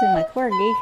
using my Corgi.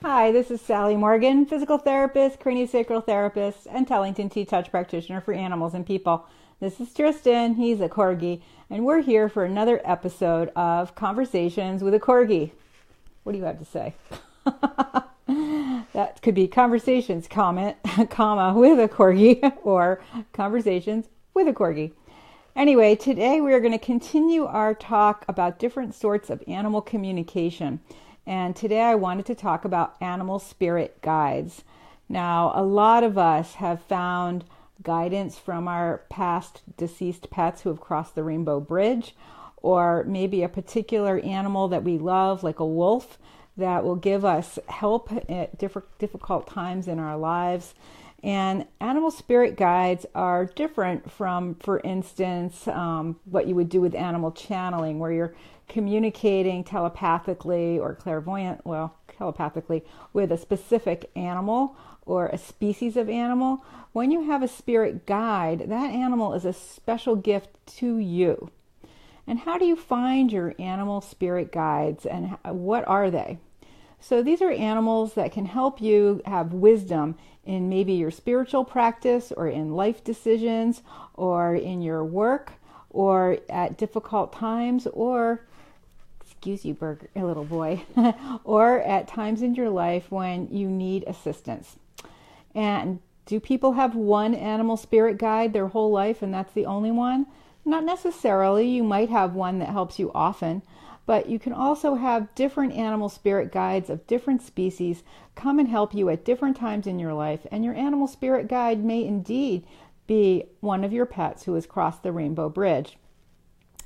Hi, this is Sally Morgan, physical therapist, craniosacral therapist, and Tellington T-Touch practitioner for animals and people. This is Tristan, he's a Corgi, and we're here for another episode of Conversations with a Corgi. What do you have to say? That could be conversations, comma, with a Corgi, or conversations with a Corgi. Anyway, today we are going to continue our talk about different sorts of animal communication. And today I wanted to talk about animal spirit guides. Now, a lot of us have found guidance from our past deceased pets who have crossed the rainbow bridge, or maybe a particular animal that we love, like a wolf, that will give us help at difficult times in our lives. And animal spirit guides are different from, for instance, what you would do with animal channeling, where you're communicating telepathically or telepathically with a specific animal or a species of animal. When you have a spirit guide, that animal is a special gift to you. And how do you find your animal spirit guides, and what are they? So these are animals that can help you have wisdom in maybe your spiritual practice, or in life decisions, or in your work, or at difficult times, or excuse you, little boy, or at times in your life when you need assistance. And do people have one animal spirit guide their whole life and that's the only one? Not necessarily. You might have one that helps you often, but you can also have different animal spirit guides of different species come and help you at different times in your life. And your animal spirit guide may indeed be one of your pets who has crossed the rainbow bridge.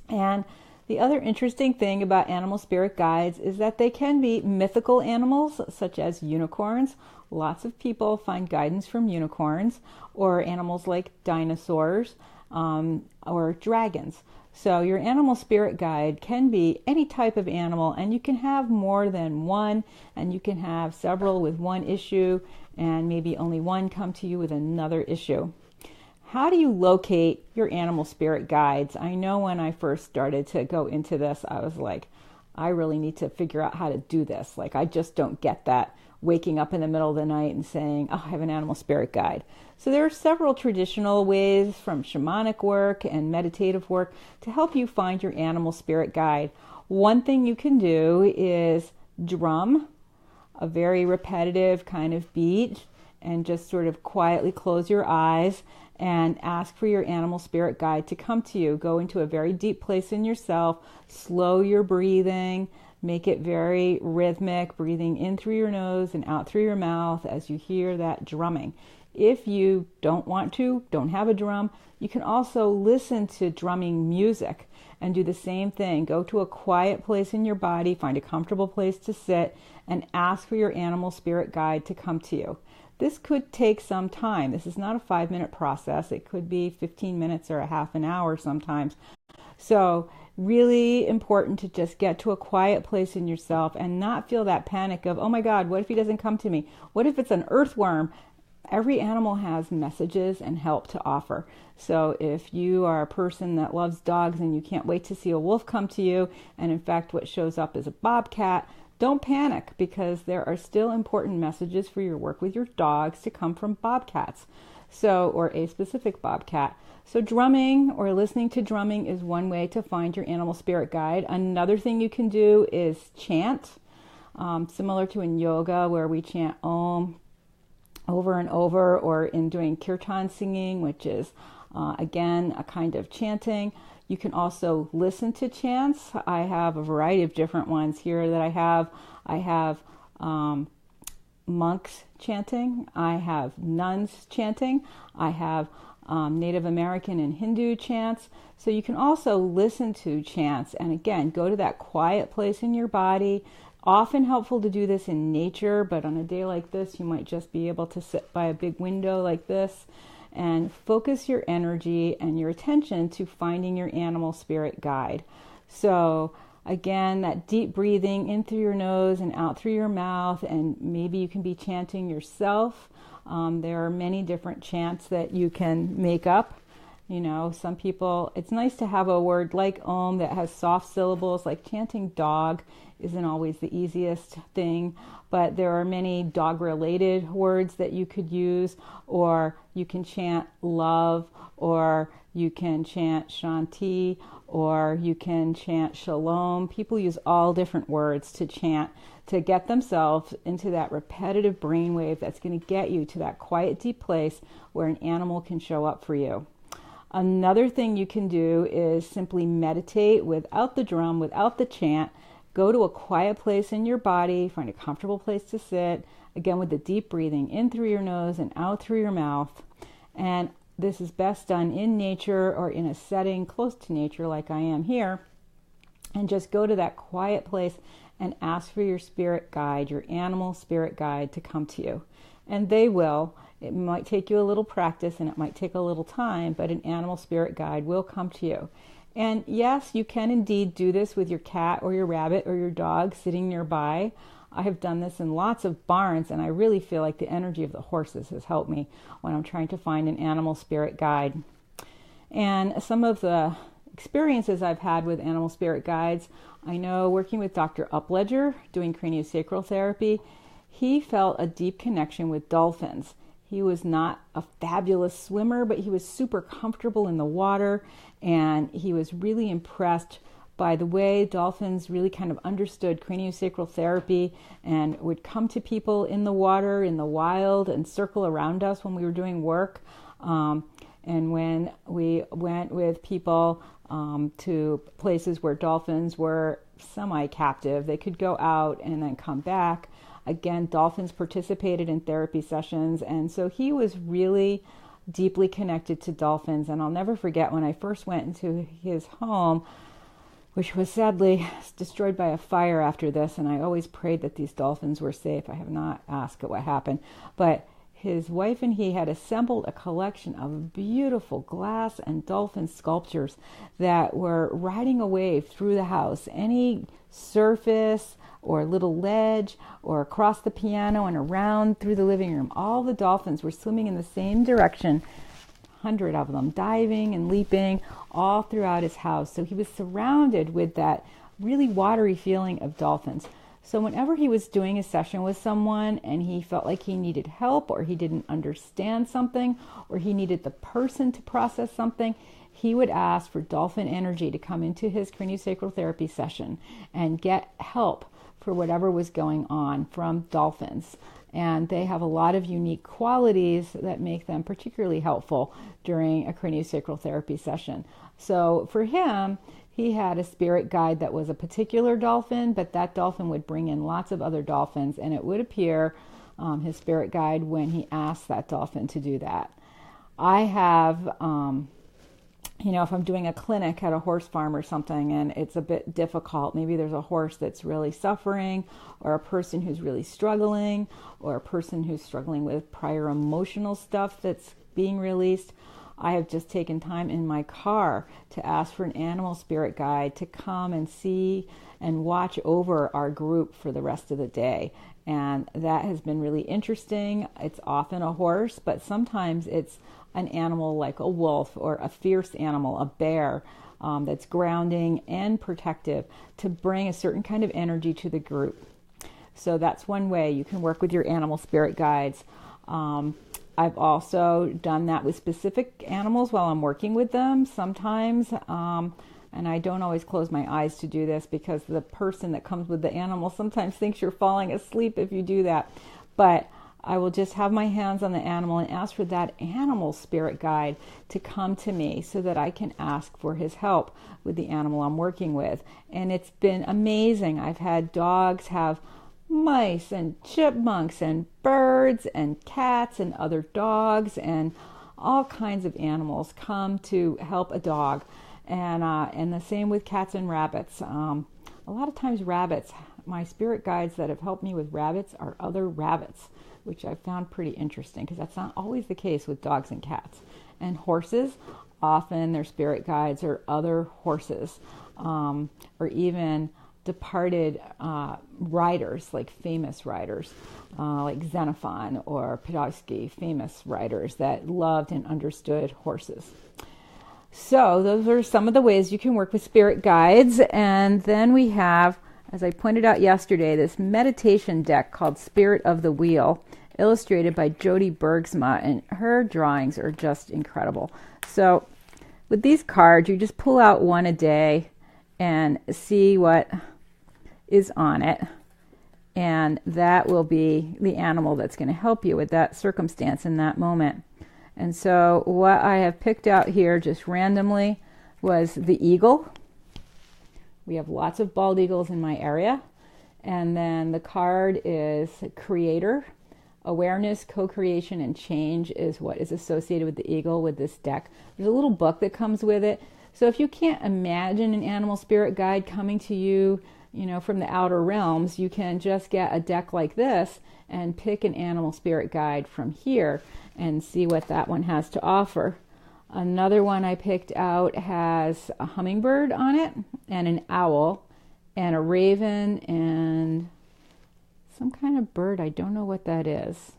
And the other interesting thing about animal spirit guides is that they can be mythical animals, such as unicorns. Lots of people find guidance from unicorns, or animals like dinosaurs, or dragons. So your animal spirit guide can be any type of animal, and you can have more than one, and you can have several with one issue, and maybe only one come to you with another issue. How do you locate your animal spirit guides? I know when I first started to go into this, I was like, I really need to figure out how to do this. Like, I just don't get that, waking up in the middle of the night and saying, oh, I have an animal spirit guide. So there are several traditional ways, from shamanic work and meditative work, to help you find your animal spirit guide. One thing you can do is drum a very repetitive kind of beat, and just sort of quietly close your eyes and ask for your animal spirit guide to come to you. Go into a very deep place in yourself, slow your breathing, make it very rhythmic, breathing in through your nose and out through your mouth as you hear that drumming. If you don't have a drum, you can also listen to drumming music and do the same thing. Go to a quiet place in your body, find a comfortable place to sit, and ask for your animal spirit guide to come to you. This could take some time. This is not a 5-minute process. It could be 15 minutes or a half an hour sometimes. So really important to just get to a quiet place in yourself and not feel that panic of, oh my God, what if he doesn't come to me? What if it's an earthworm? Every animal has messages and help to offer. So if you are a person that loves dogs and you can't wait to see a wolf come to you, and in fact what shows up is a bobcat, don't panic, because there are still important messages for your work with your dogs to come from bobcats, or a specific bobcat. So drumming or listening to drumming is one way to find your animal spirit guide. Another thing you can do is chant, similar to in yoga where we chant Om over and over, or in doing kirtan singing, which is again a kind of chanting. You can also listen to chants. I have a variety of different ones here that I have. I have monks chanting. I have nuns chanting. I have Native American and Hindu chants. So you can also listen to chants, and again, go to that quiet place in your body. Often helpful to do this in nature, but on a day like this, you might just be able to sit by a big window like this and focus your energy and your attention to finding your animal spirit guide. So again, that deep breathing in through your nose and out through your mouth, and maybe you can be chanting yourself. There are many different chants that you can make up. You know, some people, it's nice to have a word like Om that has soft syllables, like chanting dog isn't always the easiest thing, but there are many dog-related words that you could use, or you can chant love, or you can chant Shanti, or you can chant Shalom. People use all different words to chant to get themselves into that repetitive brainwave that's going to get you to that quiet, deep place where an animal can show up for you. Another thing you can do is simply meditate without the drum, without the chant. Go to a quiet place in your body, find a comfortable place to sit, again with the deep breathing in through your nose and out through your mouth. And this is best done in nature or in a setting close to nature like I am here. And just go to that quiet place and ask for your spirit guide, your animal spirit guide, to come to you. And they will. It might take you a little practice and it might take a little time, but an animal spirit guide will come to you. And yes, you can indeed do this with your cat or your rabbit or your dog sitting nearby. I have done this in lots of barns, and I really feel like the energy of the horses has helped me when I'm trying to find an animal spirit guide. And some of the experiences I've had with animal spirit guides, I know working with Dr. Upledger, doing craniosacral therapy, he felt a deep connection with dolphins. He was not a fabulous swimmer, but he was super comfortable in the water, and he was really impressed by the way dolphins really kind of understood craniosacral therapy and would come to people in the water, in the wild, and circle around us when we were doing work. And when we went with people to places where dolphins were semi-captive, they could go out and then come back. Again, dolphins participated in therapy sessions, and so he was really deeply connected to dolphins. And I'll never forget when I first went into his home, which was sadly destroyed by a fire after this, and I always prayed that these dolphins were safe. I have not asked what happened, but his wife and he had assembled a collection of beautiful glass and dolphin sculptures that were riding a wave through the house. Any surface or little ledge or across the piano and around through the living room, all the dolphins were swimming in the same direction, 100 of them, diving and leaping all throughout his house. So he was surrounded with that really watery feeling of dolphins. So whenever he was doing a session with someone and he felt like he needed help, or he didn't understand something, or he needed the person to process something, he would ask for dolphin energy to come into his craniosacral therapy session and get help for whatever was going on from dolphins. And they have a lot of unique qualities that make them particularly helpful during a craniosacral therapy session. So for him, he had a spirit guide that was a particular dolphin, but that dolphin would bring in lots of other dolphins, and it would appear, his spirit guide, when he asked that dolphin to do that. I have, if I'm doing a clinic at a horse farm or something and it's a bit difficult, maybe there's a horse that's really suffering, or a person who's really struggling, or a person who's struggling with prior emotional stuff that's being released, I have just taken time in my car to ask for an animal spirit guide to come and see and watch over our group for the rest of the day. And that has been really interesting. It's often a horse, but sometimes it's an animal like a wolf or a fierce animal, a bear, that's grounding and protective to bring a certain kind of energy to the group. So that's one way you can work with your animal spirit guides. I've also done that with specific animals while I'm working with them sometimes, and I don't always close my eyes to do this because the person that comes with the animal sometimes thinks you're falling asleep if you do that. But I will just have my hands on the animal and ask for that animal spirit guide to come to me so that I can ask for his help with the animal I'm working with. And it's been amazing. I've had dogs have mice and chipmunks and birds and cats and other dogs and all kinds of animals come to help a dog. And the same with cats and rabbits. A lot of times rabbits, my spirit guides that have helped me with rabbits are other rabbits, which I found pretty interesting because that's not always the case with dogs and cats. And horses, often their spirit guides are other horses, or even departed riders, like famous riders, like Xenophon or Podolsky, famous riders that loved and understood horses. So those are some of the ways you can work with spirit guides. And then we have, as I pointed out yesterday, this meditation deck called Spirit of the Wheel, illustrated by Jody Bergsma, and her drawings are just incredible. So with these cards, you just pull out one a day and see what is on it. And that will be the animal that's going to help you with that circumstance in that moment. And so what I have picked out here just randomly was the eagle. We have lots of bald eagles in my area. And then the card is creator. Awareness, co-creation, and change is what is associated with the eagle with this deck. There's a little book that comes with it. So if you can't imagine an animal spirit guide coming to you, from the outer realms, you can just get a deck like this and pick an animal spirit guide from here and see what that one has to offer. Another one I picked out has a hummingbird on it, and an owl, and a raven, and some kind of bird. I don't know what that is.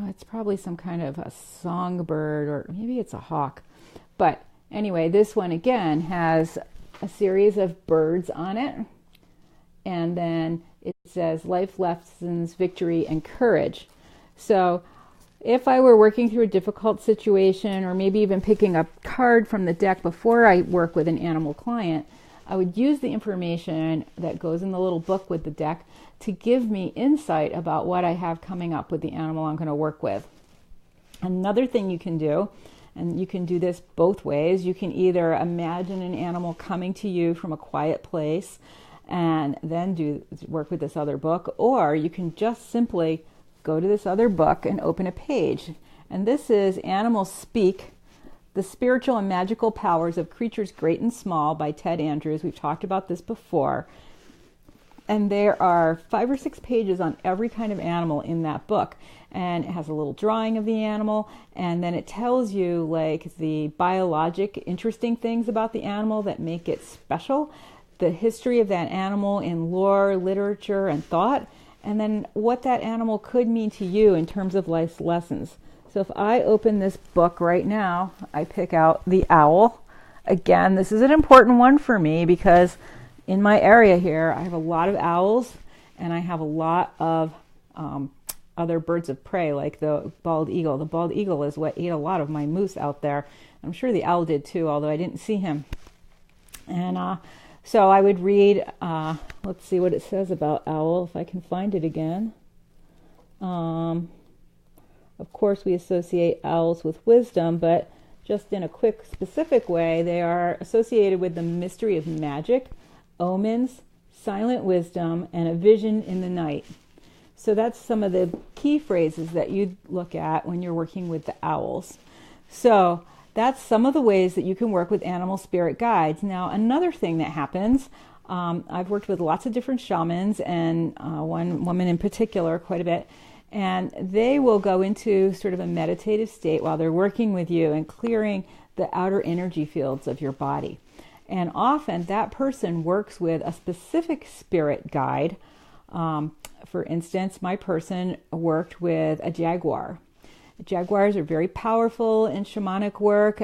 It's probably some kind of a songbird, or maybe it's a hawk. But anyway, this one again has a series of birds on it, and then it says life lessons, victory, and courage. So if I were working through a difficult situation, or maybe even picking a card from the deck before I work with an animal client, I would use the information that goes in the little book with the deck to give me insight about what I have coming up with the animal I'm going to work with. Another thing you can do, and you can do this both ways, you can either imagine an animal coming to you from a quiet place and then work with this other book, or you can just simply go to this other book and open a page. And this is Animals Speak, The Spiritual and Magical Powers of Creatures Great and Small by Ted Andrews. We've talked about this before. And there are 5 or 6 pages on every kind of animal in that book. And it has a little drawing of the animal, and then it tells you like the biologic interesting things about the animal that make it special, the history of that animal in lore, literature, and thought, and then what that animal could mean to you in terms of life's lessons. So if I open this book right now, I pick out the owl. Again, this is an important one for me because in my area here, I have a lot of owls, and I have a lot of other birds of prey, like the bald eagle. The bald eagle is what ate a lot of my moose out there. I'm sure the owl did too, although I didn't see him. And so I would read, let's see what it says about owl, if I can find it again. Of course, we associate owls with wisdom, but just in a quick, specific way, they are associated with the mystery of magic, omens, silent wisdom, and a vision in the night. So that's some of the key phrases that you look at when you're working with the owls. So that's some of the ways that you can work with animal spirit guides. Now, another thing that happens, I've worked with lots of different shamans, and one woman in particular quite a bit, and they will go into sort of a meditative state while they're working with you and clearing the outer energy fields of your body. And often that person works with a specific spirit guide. For instance, my person worked with a jaguar. Jaguars are very powerful in shamanic work.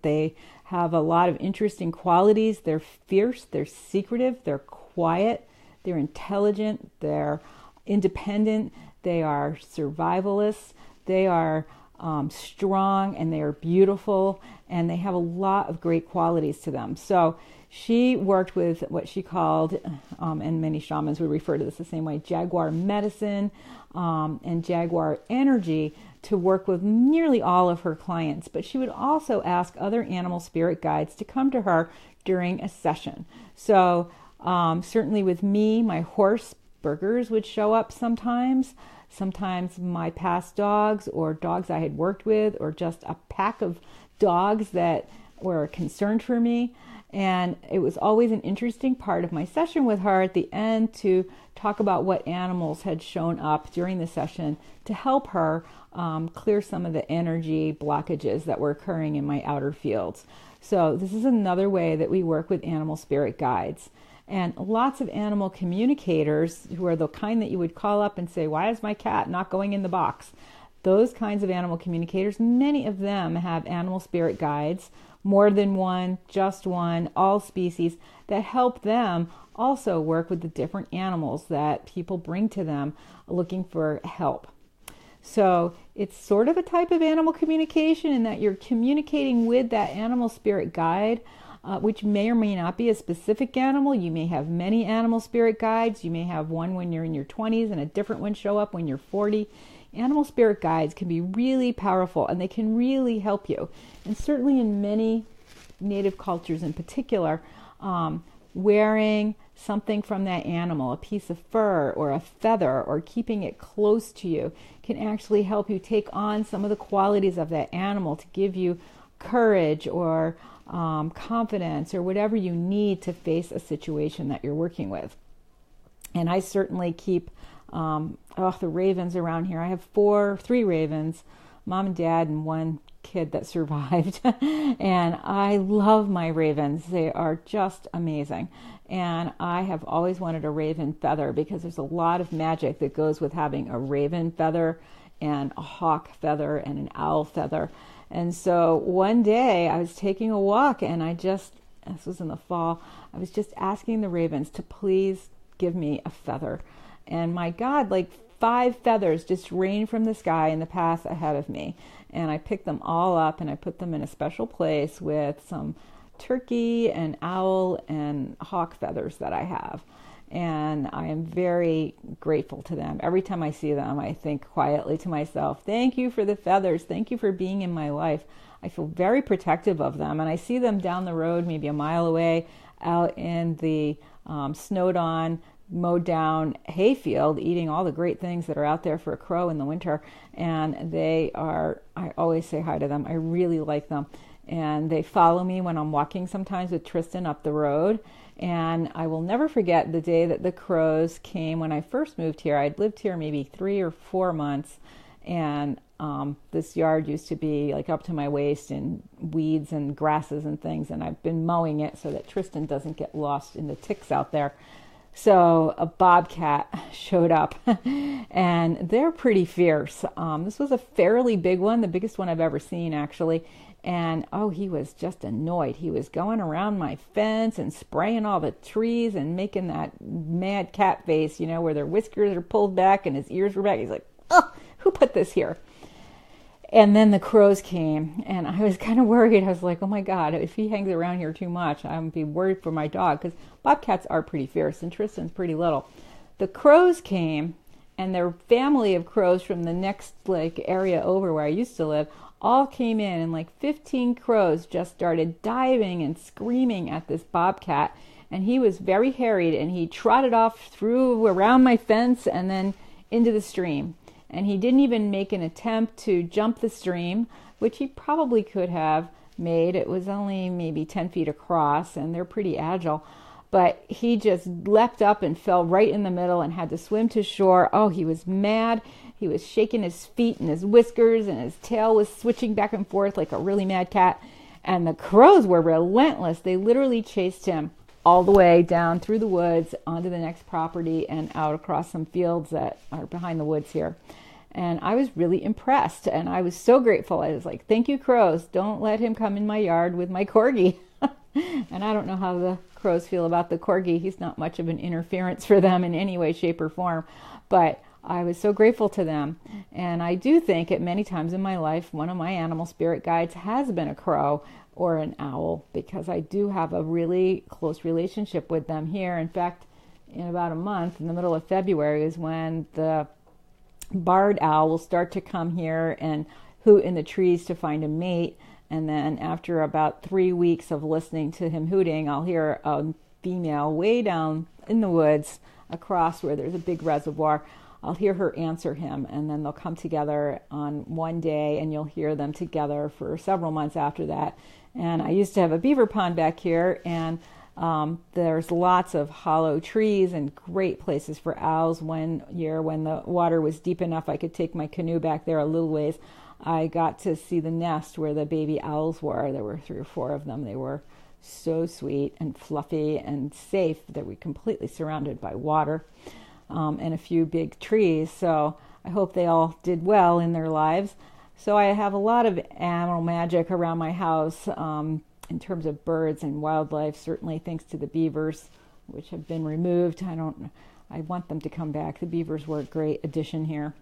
They have a lot of interesting qualities. They're fierce, they're secretive, they're quiet, they're intelligent, they're independent, they are survivalists, they are strong, and they are beautiful, and they have a lot of great qualities to them. So she worked with what she called, and many shamans would refer to this the same way, jaguar medicine and jaguar energy to work with nearly all of her clients. But she would also ask other animal spirit guides to come to her during a session. So certainly with me, my horse Burgers would show up sometimes. sometimes my past dogs or dogs I had worked with, or just a pack of dogs that were a concern for me. And it was always an interesting part of my session with her at the end to talk about what animals had shown up during the session to help her clear some of the energy blockages that were occurring in my outer fields. So this is another way that we work with animal spirit guides. And lots of animal communicators, who are the kind that you would call up and say, why is my cat not going in the box? Those kinds of animal communicators, many of them have animal spirit guides, more than one, just one, all species, that help them also work with the different animals that people bring to them looking for help. So it's sort of a type of animal communication in that you're communicating with that animal spirit guide, which may or may not be a specific animal. You may have many animal spirit guides. You may have one when you're in your 20s and a different one show up when you're 40. Animal spirit guides can be really powerful, and they can really help you. And certainly in many native cultures in particular, wearing something from that animal, a piece of fur or a feather, or keeping it close to you, can actually help you take on some of the qualities of that animal to give you courage or confidence or whatever you need to face a situation that you're working with. And I certainly keep the ravens around here. I have three ravens, mom and dad, and one kid that survived. And I love my ravens. They are just amazing. And I have always wanted a raven feather because there's a lot of magic that goes with having a raven feather and a hawk feather and an owl feather. And so one day I was taking a walk and this was in the fall, I was just asking the ravens to please give me a feather. And my God, like 5 feathers just rained from the sky in the path ahead of me. And I picked them all up and I put them in a special place with some turkey and owl and hawk feathers that I have. And I am very grateful to them. Every time I see them, I think quietly to myself, thank you for the feathers. Thank you for being in my life. I feel very protective of them. And I see them down the road, maybe a mile away, out in the snowed on, mowed down hayfield, eating all the great things that are out there for a crow in the winter. And I always say hi to them. I really like them. And they follow me when I'm walking sometimes with Tristan up the road. And I will never forget the day that the crows came when I first moved here. I'd lived here maybe 3 or 4 months. And this yard used to be like up to my waist in weeds and grasses and things. And I've been mowing it so that Tristan doesn't get lost in the ticks out there. So a bobcat showed up, and they're pretty fierce. This was a fairly big one, the biggest one I've ever seen, actually. And, he was just annoyed. He was going around my fence and spraying all the trees and making that mad cat face, where their whiskers are pulled back and his ears were back. He's like, who put this here? And then the crows came, and I was kind of worried. I was like, oh my God, if he hangs around here too much, I'm going to be worried for my dog, because bobcats are pretty fierce, and Tristan's pretty little. The crows came, and their family of crows from the next area over where I used to live all came in, and 15 crows just started diving and screaming at this bobcat. And he was very harried, and he trotted off around my fence and then into the stream. And he didn't even make an attempt to jump the stream, which he probably could have made. It was only maybe 10 feet across, and they're pretty agile. But he just leapt up and fell right in the middle and had to swim to shore. Oh, he was mad. He was shaking his feet and his whiskers, and his tail was switching back and forth like a really mad cat. And the crows were relentless. They literally chased him all the way down through the woods onto the next property and out across some fields that are behind the woods here. And I was really impressed, and I was so grateful. I was like, thank you, crows. Don't let him come in my yard with my Corgi. And I don't know how the crows feel about the Corgi. He's not much of an interference for them in any way, shape, or form. But I was so grateful to them. And I do think at many times in my life, one of my animal spirit guides has been a crow or an owl, because I do have a really close relationship with them here. In fact, in about a month, in the middle of February, is when the barred owl will start to come here and hoot in the trees to find a mate. And then after about 3 weeks of listening to him hooting, I'll hear a female way down in the woods across where there's a big reservoir. I'll hear her answer him, and then they'll come together on one day, and you'll hear them together for several months after that. And I used to have a beaver pond back here, and there's lots of hollow trees and great places for owls. One year when the water was deep enough I could take my canoe back there a little ways, I got to see the nest where the baby owls were. There were 3 or 4 of them. They were so sweet and fluffy and safe. They were completely surrounded by water and a few big trees. So I hope they all did well in their lives. So I have a lot of animal magic around my house in terms of birds and wildlife, certainly thanks to the beavers, which have been removed. I want them to come back. The beavers were a great addition here.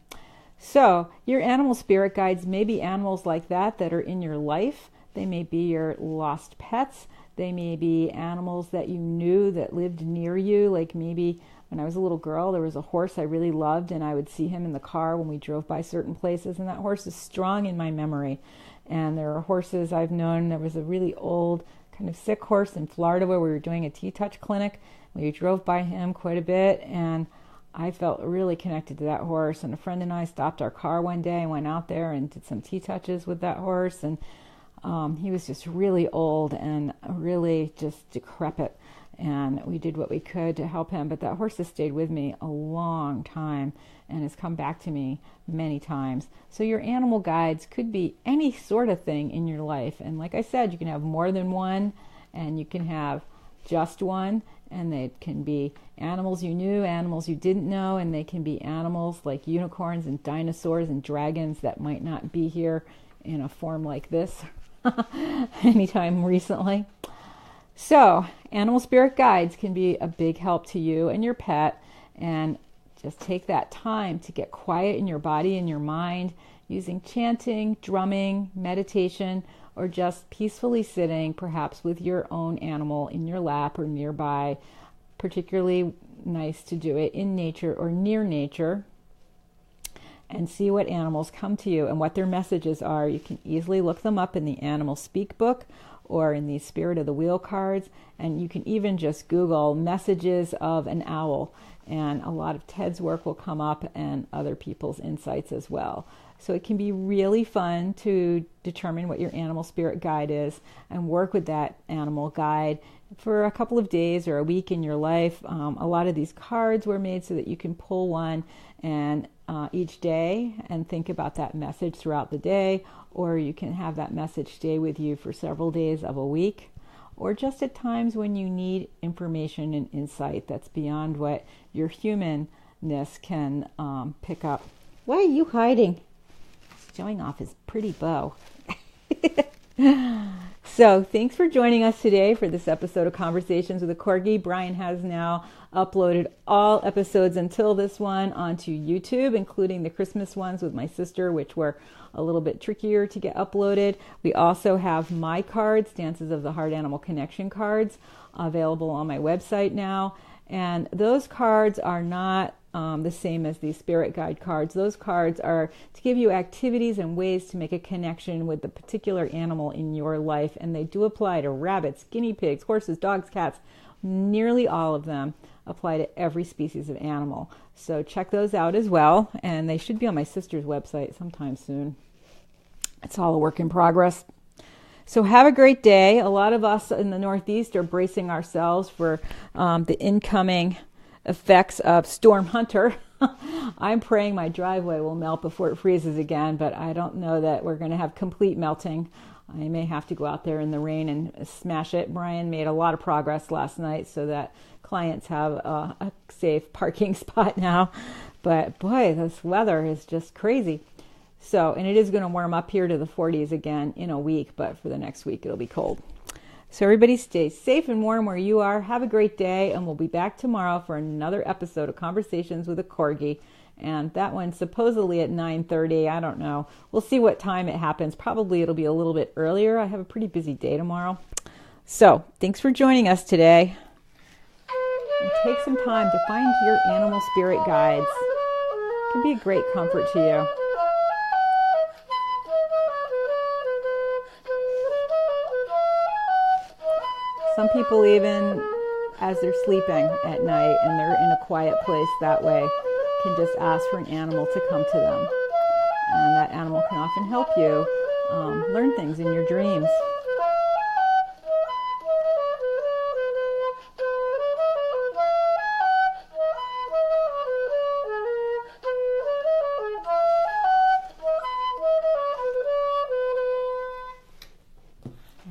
So your animal spirit guides may be animals like that are in your life. They may be your lost pets. They may be animals that you knew that lived near you. Like maybe when I was a little girl, there was a horse I really loved, and I would see him in the car when we drove by certain places, and that horse is strong in my memory. And there are horses I've known. There was a really old, kind of sick horse in Florida where we were doing a T-Touch clinic. We drove by him quite a bit, and I felt really connected to that horse. And a friend and I stopped our car one day and went out there and did some T-Touches with that horse. And he was just really old and really just decrepit. And we did what we could to help him. But that horse has stayed with me a long time and has come back to me many times. So your animal guides could be any sort of thing in your life. And like I said, you can have more than one, and you can have just one. And they can be animals you knew, animals you didn't know, and they can be animals like unicorns and dinosaurs and dragons that might not be here in a form like this anytime recently. So animal spirit guides can be a big help to you and your pet, and just take that time to get quiet in your body and your mind using chanting, drumming, meditation, or just peacefully sitting, perhaps with your own animal in your lap or nearby. Particularly nice to do it in nature or near nature, and see what animals come to you and what their messages are. You can easily look them up in the Animal Speak book or in the Spirit of the Wheel cards, and you can even just Google messages of an owl, and a lot of Ted's work will come up and other people's insights as well. So it can be really fun to determine what your animal spirit guide is and work with that animal guide for a couple of days or a week in your life. A lot of these cards were made so that you can pull one and each day and think about that message throughout the day, or you can have that message stay with you for several days of a week, or just at times when you need information and insight that's beyond what your humanness can pick up. Why are you hiding? Showing off his pretty bow. So thanks for joining us today for this episode of Conversations with a Corgi. Brian has now uploaded all episodes until this one onto YouTube, including the Christmas ones with my sister, which were a little bit trickier to get uploaded. We also have my cards, Dances of the Heart Animal Connection cards, available on my website now. And those cards are not the same as the spirit guide cards. Those cards are to give you activities and ways to make a connection with the particular animal in your life, and they do apply to rabbits, guinea pigs, horses, dogs, cats. Nearly all of them apply to every species of animal. So check those out as well, and they should be on my sister's website sometime soon. It's all a work in progress. So have a great day. A lot of us in the Northeast are bracing ourselves for the incoming effects of Storm Hunter. I'm praying my driveway will melt before it freezes again, but I don't know that we're going to have complete melting. I may have to go out there in the rain and smash it. Brian made a lot of progress last night so that clients have a safe parking spot now. But boy, this weather is just crazy. So, and it is going to warm up here to the 40s again in a week, but for the next week it'll be cold. So everybody stay safe and warm where you are. Have a great day, and we'll be back tomorrow for another episode of Conversations with a Corgi. And that one's supposedly at 9:30. I don't know. We'll see what time it happens. Probably it'll be a little bit earlier. I have a pretty busy day tomorrow. So thanks for joining us today. And take some time to find your animal spirit guides. It can be a great comfort to you. Some people even, as they're sleeping at night and they're in a quiet place that way, can just ask for an animal to come to them. And that animal can often help you learn things in your dreams.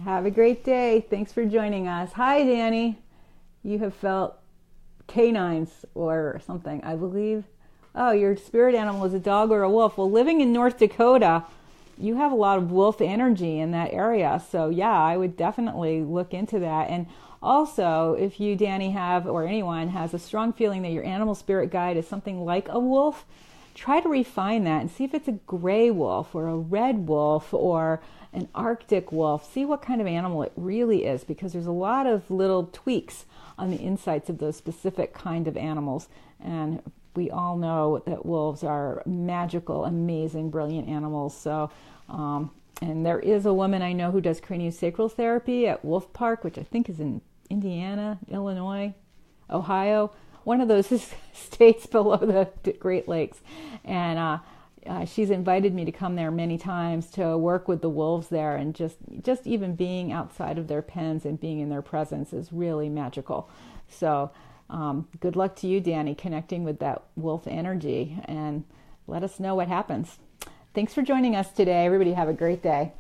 Have a great day. Thanks for joining us. Hi, Danny. You have felt canines or something, I believe. Oh, your spirit animal is a dog or a wolf. Well, living in North Dakota, you have a lot of wolf energy in that area. So yeah, I would definitely look into that. And also, if you, Danny, have, or anyone has a strong feeling that your animal spirit guide is something like a wolf, try to refine that and see if it's a gray wolf or a red wolf or an Arctic wolf. See what kind of animal it really is, because there's a lot of little tweaks on the insides of those specific kind of animals. And we all know that wolves are magical, amazing, brilliant animals. So, and there is a woman I know who does craniosacral therapy at Wolf Park, which I think is in Indiana, Illinois, Ohio, one of those states below the Great Lakes. And she's invited me to come there many times to work with the wolves there, and just even being outside of their pens and being in their presence is really magical. So good luck to you, Danny, connecting with that wolf energy, and let us know what happens. Thanks for joining us today. Everybody have a great day.